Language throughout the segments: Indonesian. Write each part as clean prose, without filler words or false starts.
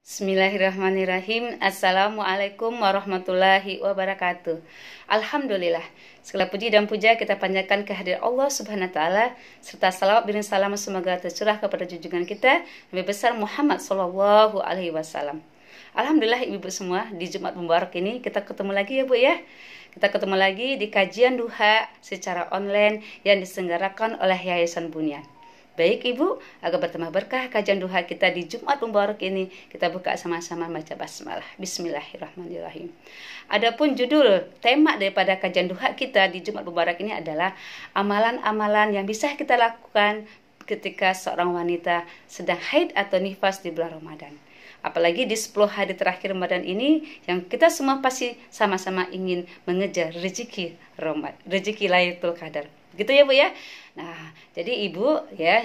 Bismillahirrahmanirrahim. Assalamualaikum warahmatullahi wabarakatuh. Alhamdulillah, segala puji dan puja kita panjatkan kehadirat Allah Subhanahu wa taala, serta salawat dan salam semoga tercurah kepada junjungan kita Nabi besar Muhammad sallallahu alaihi wasallam. Alhamdulillah ibu-ibu semua, di Jumat Mubarak ini kita ketemu lagi ya Bu ya. Kita ketemu lagi di kajian duha secara online yang diselenggarakan oleh Yayasan Bunyan. Baik Ibu, agar bertambah berkah kajian duha kita di Jumat Mubarak ini, kita buka sama-sama baca basmalah. Bismillahirrahmanirrahim. Adapun judul tema daripada kajian duha kita di Jumat Mubarak ini adalah amalan-amalan yang bisa kita lakukan ketika seorang wanita sedang haid atau nifas di bulan Ramadan. Apalagi di 10 hari terakhir Ramadan ini yang kita semua pasti sama-sama ingin mengejar rezeki Ramadan, rezeki Lailatul Qadar. Gitu ya Bu ya. Nah, jadi ibu ya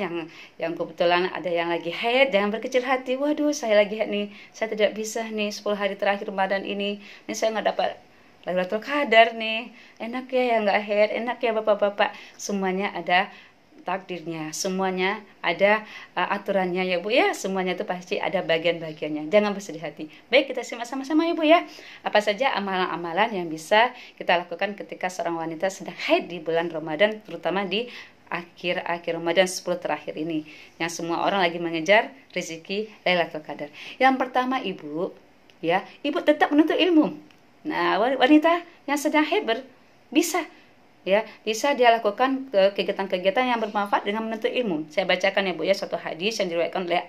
yang kebetulan ada yang lagi haid, jangan berkecil hati. Waduh, saya lagi haid nih, saya tidak bisa nih 10 hari terakhir Ramadan ini saya nggak dapat Lailatul Qadar nih. Enak ya yang nggak haid, enak ya bapak-bapak. Semuanya ada takdirnya, semuanya ada aturannya ya Bu ya. Semuanya itu pasti ada bagian-bagiannya. Jangan bersedih hati. Baik, kita simak sama-sama ya Bu ya. Apa saja amalan-amalan yang bisa kita lakukan ketika seorang wanita sedang haid di bulan Ramadan, terutama di akhir-akhir Ramadan 10 terakhir ini yang semua orang lagi mengejar rezeki Lailatul Qadar. Yang pertama Ibu, ya, Ibu tetap menuntut ilmu. Nah, wanita yang sedang haid bisa dia lakukan kegiatan-kegiatan yang bermanfaat dengan menuntut ilmu. Saya bacakan ya Bu ya suatu hadis yang diriwayatkan oleh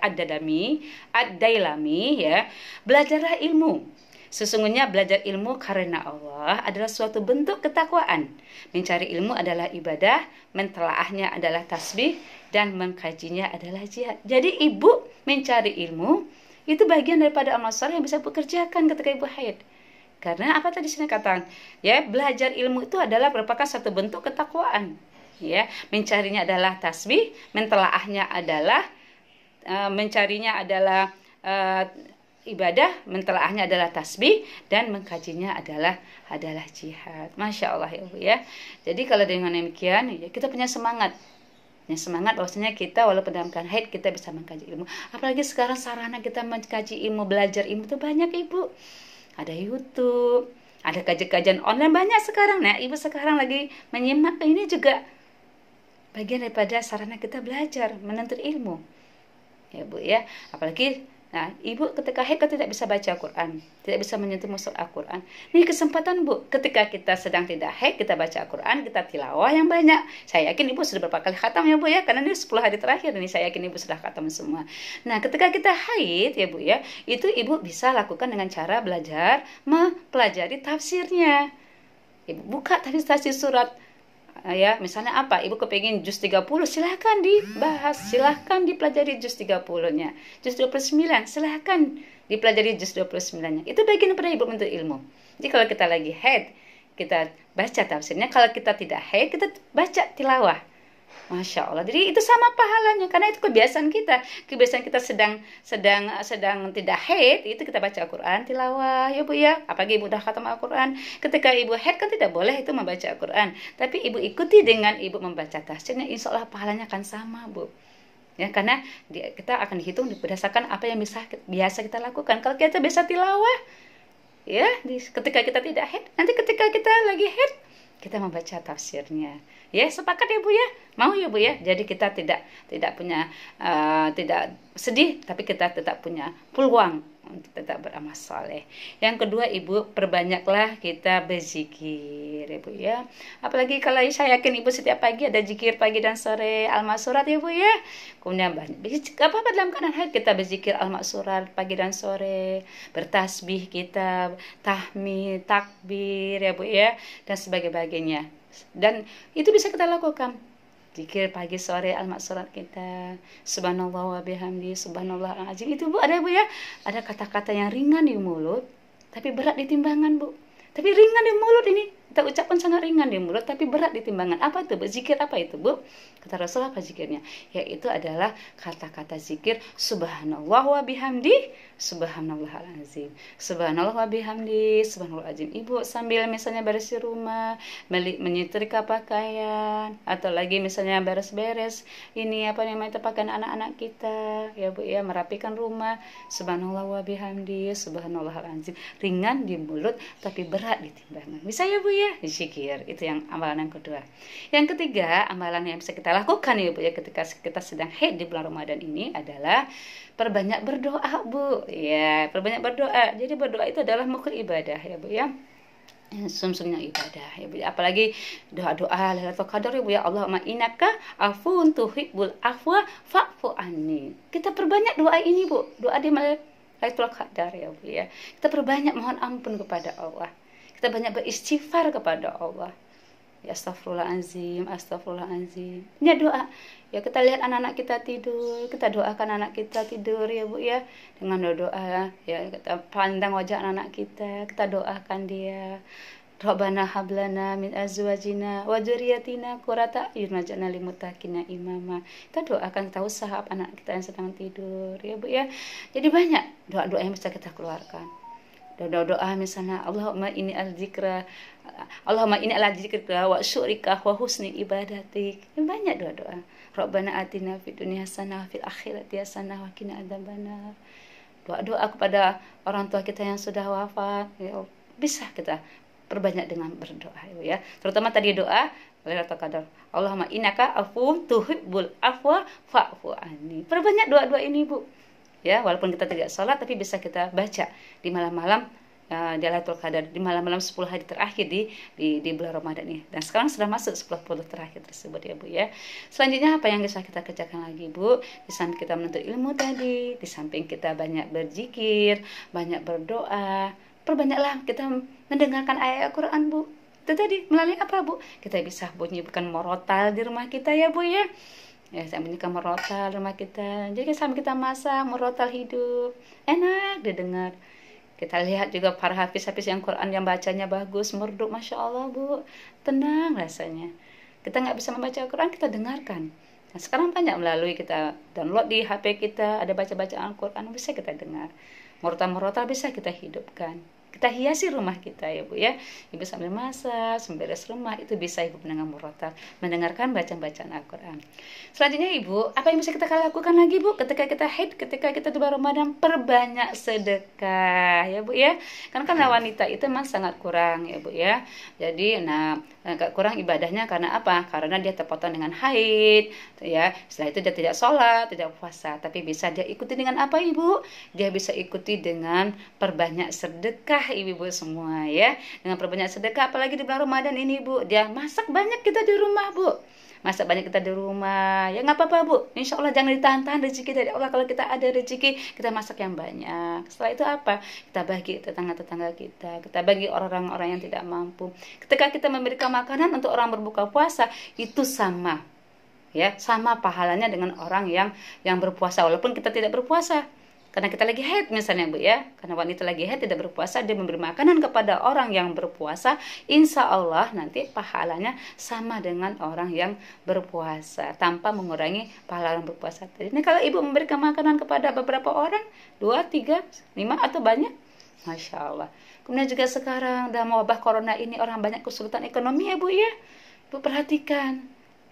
Ad-Dailami ya. Belajarlah ilmu. Sesungguhnya belajar ilmu karena Allah adalah suatu bentuk ketakwaan. Mencari ilmu adalah ibadah, mentelaahnya adalah tasbih, dan mengkajinya adalah jihad. Jadi ibu mencari ilmu itu bagian daripada amal soleh yang bisa ibu kerjakan ketika ibu haid. Karena apa tadi sini katakan? Ya, belajar ilmu itu adalah merupakan satu bentuk ketakwaan. Ya, mencarinya adalah tasbih, mentelaahnya adalah ibadah, mentelaahnya adalah tasbih, dan mengkajinya adalah jihad. Masya Allah ya Bu ya. Jadi kalau dengan demikian ya kita punya semangat. Ya, semangat bahwasanya kita walaupun dalam keadaan haid kita bisa mengkaji ilmu. Apalagi sekarang sarana kita mengkaji ilmu, belajar ilmu itu banyak Ibu. Ada YouTube, ada kajian-kajian online banyak sekarang. Nah, Ibu sekarang lagi menyimak ini juga bagian daripada sarana kita belajar, menuntut ilmu. Ya Bu ya, apalagi nah, Ibu ketika haid kan tidak bisa baca Al-Quran, tidak bisa menyentuh mushaf Al-Quran. Ini kesempatan Bu, ketika kita sedang tidak haid, kita baca Al-Quran, kita tilawah yang banyak. Saya yakin Ibu sudah berapa kali khatam ya Bu ya, karena ini 10 hari terakhir ini saya yakin Ibu sudah khatam semua. Nah, ketika kita haid ya Bu ya, itu Ibu bisa lakukan dengan cara belajar, mempelajari tafsirnya. Ibu buka tafsir surat. Ya, misalnya apa? Ibu kepingin juz 30, silahkan dibahas, silahkan dipelajari juz 30-nya. Juz 29, silahkan dipelajari juz 29-nya. Itu bagian daripada Ibu menuntut ilmu. Jadi kalau kita lagi haid, kita baca tafsirnya. Kalau kita tidak haid, kita baca tilawah. Masya Allah. Jadi itu sama pahalanya karena itu kebiasaan kita. Kebiasaan kita sedang tidak haid, itu kita baca Al-Quran, tilawah ya Bu ya. Apalagi Ibu udah khatam Al-Quran. Ketika Ibu haid kan tidak boleh itu membaca Al-Quran. Tapi Ibu ikuti dengan Ibu membaca tafsirnya, insya Allah pahalanya akan sama Bu. Ya, karena kita akan dihitung berdasarkan apa yang biasa kita lakukan. Kalau kita biasa tilawah, ya, ketika kita tidak haid, nanti ketika kita lagi haid, kita membaca tafsirnya. Ya, sepakat ya Bu ya? Mau ya Bu ya? Jadi kita tidak sedih, tapi kita tetap punya peluang untuk tetap beramal soleh. Yang kedua Ibu, perbanyaklah kita berzikir ya Bu ya. Apalagi kalau saya yakin Ibu setiap pagi ada zikir pagi dan sore al-maksurat ya Bu ya. Kemudian banyak apa dalam keadaan haid kita berzikir al-maksurat pagi dan sore, bertasbih kita, tahmid, takbir ya Bu ya, dan sebagainya. Dan itu bisa kita lakukan. Zikir pagi sore al-maksurat kita, subhanallah wa bihamdi, subhanallah al-azim. Itu Bu ada Bu ya. Ada kata-kata yang ringan di mulut tapi berat di timbangan Bu. Tapi ringan di mulut ini, Kita ucapkan sangat ringan di mulut tapi berat di timbangan. Apa itu, Bu? Zikir apa itu, Bu? Kata Rasul apa zikirnya? Yaitu adalah kata-kata zikir subhanallah wa bihamdi, subhanallahal azim. Subhanallah wa bihamdi, subhanallahal azim. Ibu sambil misalnya bersih rumah, menyetrika pakaian, atau lagi misalnya beres-beres ini apa namanya pakaian anak-anak kita, ya Bu ya, merapikan rumah, subhanallah wa bihamdi, subhanallahal azim. Ringan di mulut tapi berat di timbangan. Bisa ya Bu ya, zikir. Itu yang amalan yang kedua. Yang ketiga, amalan yang bisa kita lakukan ya Bu ya ketika kita sedang haid di bulan Ramadan ini adalah perbanyak berdoa, Bu. Ya, perbanyak berdoa. Jadi berdoa itu adalah mukul ibadah ya Bu ya. Sumsumnya ibadah ya Bu. Apalagi doa-doa Lailatul Qadar ya Bu ya. Allahumma innaka afuwun tuhibbul afwa fa'fu anni. Kita perbanyak doa ini Bu. Doa di Lailatul Qadar ya Bu ya. Kita perbanyak mohon ampun kepada Allah. Kita banyak beristighfar kepada Allah. Ya astagfirullahaladzim, astagfirullahaladzim. Ini doa. Ya kita lihat anak-anak kita tidur, kita doakan anak kita tidur ya Bu ya. Dengan doa ya kita pandang wajah anak kita doakan dia. Rabbana hablana min azwajina wa dzurriyyatina qurrata a'yun waj'alna lil muttaqina imama. Kita doakan, kita usaha anak kita yang sedang tidur ya Bu ya. Jadi banyak doa-doa yang bisa kita keluarkan. Doa-doa misalnya Allahumma inni al-dzikra, Allahumma inni al-dzikrika wa syukrika wa husni ibadatik. Banyak doa-doa. Rabbana atina fid dunya hasanah wa fil akhirati hasanah wa qina adzabannar. Doa-doa kepada orang tua kita yang sudah wafat, ya, bisa kita perbanyak dengan berdoa ya. Terutama tadi doa Lailatul Qadar. Allahumma innaka afuwun tuhibbul afwa fa'fu anni. Perbanyak doa-doa ini Bu. Ya, walaupun kita tidak sholat tapi bisa kita baca di malam-malam di Lailatul Qadar, di malam-malam 10 hari terakhir di bulan Ramadan ini. Dan sekarang sudah masuk 10 terakhir tersebut ya Bu ya. Selanjutnya apa yang bisa kita kerjakan lagi Bu? Di samping kita menuntut ilmu tadi, di samping kita banyak berzikir, banyak berdoa, perbanyaklah kita mendengarkan ayat Al-Quran Bu. Itu tadi melalui apa Bu? Kita bisa bunyikan murotal di rumah kita ya Bu ya. Ya, saya bunyikan murotal rumah kita. Jadi sambil kita masak, murotal hidup, enak didengar. Kita lihat juga para hafiz-hafiz yang Quran yang bacanya bagus, merdu, Masya Allah Bu. Tenang rasanya. Kita nggak bisa membaca Al-Quran, kita dengarkan. Nah, sekarang banyak melalui kita download di HP kita, ada baca-bacaan Al-Quran, bisa kita dengar. Murotal-murotal bisa kita hidupkan. Kita hiasi rumah kita ya Bu ya. Ibu sambil masak, sambil beres rumah, itu bisa Ibu mendengar murotal, mendengarkan bacaan-bacaan Al-Quran. Selanjutnya Ibu, apa yang bisa kita lakukan lagi Bu ketika kita haid, ketika kita di bulan Ramadan? Perbanyak sedekah ya Bu ya. Karena wanita itu memang sangat kurang ya Bu ya. Jadi agak kurang ibadahnya karena apa? Karena dia terpotong dengan haid ya. Setelah itu dia tidak sholat, tidak puasa, tapi bisa dia ikuti dengan apa Ibu? Dia bisa ikuti dengan perbanyak sedekah Ibu semua ya. Dengan perbanyak sedekah apalagi di bulan Ramadan ini Bu, dia masak banyak kita di rumah Bu. Masak banyak kita di rumah, ya nggak apa-apa Bu. Insya Allah jangan ditahan-tahan rezeki dari Allah. Kalau kita ada rezeki, kita masak yang banyak. Setelah itu apa? Kita bagi tetangga-tetangga kita bagi orang-orang yang tidak mampu. Ketika kita memberikan makanan untuk orang berbuka puasa, itu sama, ya, sama pahalanya dengan orang yang berpuasa, walaupun kita tidak berpuasa. Karena kita lagi haid misalnya Bu ya, karena wanita lagi haid tidak berpuasa, dia memberi makanan kepada orang yang berpuasa, insya Allah nanti pahalanya sama dengan orang yang berpuasa tanpa mengurangi pahala orang berpuasa tadi. Ini kalau Ibu memberikan makanan kepada beberapa orang, 2, 3, 5 atau banyak, Masya Allah. Kemudian juga sekarang dalam wabah corona ini orang banyak kesulitan ekonomi ya Bu ya. Bu perhatikan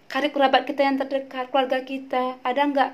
karib kerabat kita yang terdekat, keluarga kita, ada enggak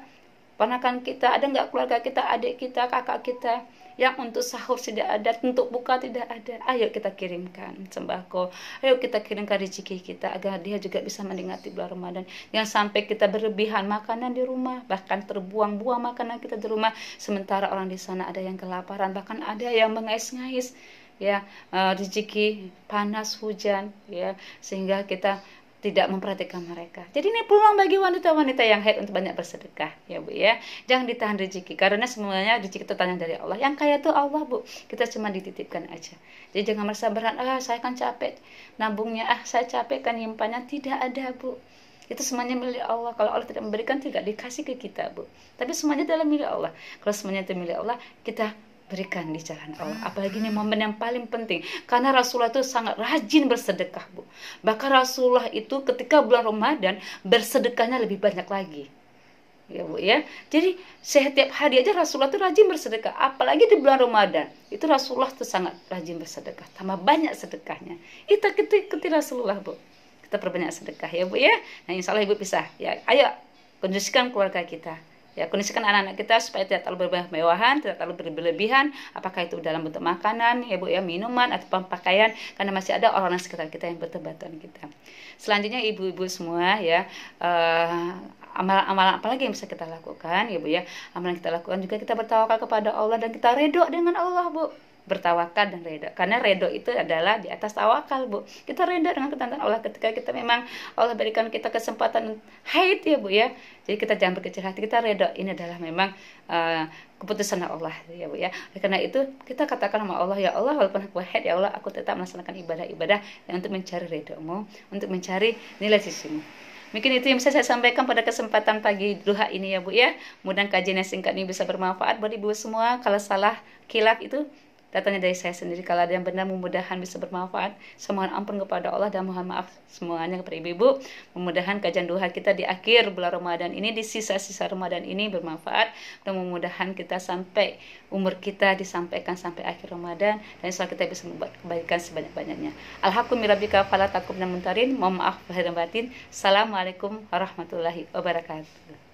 ponakan kita, ada enggak keluarga kita, adik kita, kakak kita yang untuk sahur tidak ada, untuk buka tidak ada. Ayo kita kirimkan sembako, ayo kita kirimkan rezeki kita agar dia juga bisa menikmati bulan Ramadan. Jangan sampai kita berlebihan makanan di rumah, bahkan terbuang-buang makanan kita di rumah, sementara orang di sana ada yang kelaparan, bahkan ada yang mengais-ngais ya, rezeki panas hujan ya, sehingga kita tidak memperhatikan mereka. Jadi ini peluang bagi wanita-wanita yang haid untuk banyak bersedekah ya Bu ya. Jangan ditahan rezeki, karena semuanya rezeki itu tanya dari Allah. Yang kaya itu Allah Bu, kita cuma dititipkan aja. Jadi jangan merasa berat, saya kan capek nabungnya, saya capek kan nyimpannya. Tidak ada Bu, itu semuanya milik Allah. Kalau Allah tidak memberikan, tidak dikasih ke kita Bu, tapi semuanya dalam milik Allah. Kalau semuanya itu milik Allah, kita berikan di jalan Allah. Apalagi ini momen yang paling penting, karena Rasulullah itu sangat rajin bersedekah, Bu. Bahkan Rasulullah itu ketika bulan Ramadan bersedekahnya lebih banyak lagi, ya Bu ya. Jadi setiap hari aja Rasulullah itu rajin bersedekah, apalagi di bulan Ramadan itu Rasulullah itu sangat rajin bersedekah, tambah banyak sedekahnya. Kita ikuti Rasulullah, Bu. Kita perbanyak sedekah ya Bu ya. Nah insya Allah Ibu bisa ya. Ayo kondisikan keluarga kita, ya kondisikan anak-anak kita supaya tidak terlalu bermewah-mewahan, tidak terlalu berlebihan, apakah itu dalam bentuk makanan ya Bu ya, minuman atau pakaian, karena masih ada orang-orang sekitar kita yang butuh bantuan kita. Selanjutnya ibu-ibu semua ya, amalan-amalan apalagi yang bisa kita lakukan ya Bu ya. Amalan yang kita lakukan juga kita bertawakal kepada Allah dan kita ridho dengan Allah, Bu. Bertawakal dan ridho, karena ridho itu adalah di atas tawakal, Bu. Kita ridho dengan ketentuan Allah ketika kita memang Allah berikan kita kesempatan haid ya Bu ya. Jadi kita jangan berkecil hati, kita ridho, ini adalah memang keputusan Allah ya Bu ya. Karena itu kita katakan sama Allah, ya Allah walaupun aku haid ya Allah, aku tetap melaksanakan ibadah-ibadah yang untuk mencari ridho-Mu, untuk mencari nilai sisimu. Mungkin itu yang bisa saya sampaikan pada kesempatan pagi duha ini ya Bu ya. Mudah kajian yang singkat ini bisa bermanfaat buat ibu semua. Kalau salah kilaf itu datangnya dari saya sendiri. Kalau ada yang benar, mudah-mudahan bisa bermanfaat. Saya mohon ampun kepada Allah dan mohon maaf semuanya kepada ibu-ibu. Mudah-mudahan kajian duha kita di akhir bulan Ramadan ini, di sisa-sisa Ramadan ini bermanfaat, dan mudah-mudahan kita sampai umur kita disampaikan sampai akhir Ramadan, dan insya Allah kita bisa membuat kebaikan sebanyak-banyaknya. Alhamdulillah fala takum dan muntarin. Mohon maaf lahir dan batin. Assalamualaikum warahmatullahi wabarakatuh.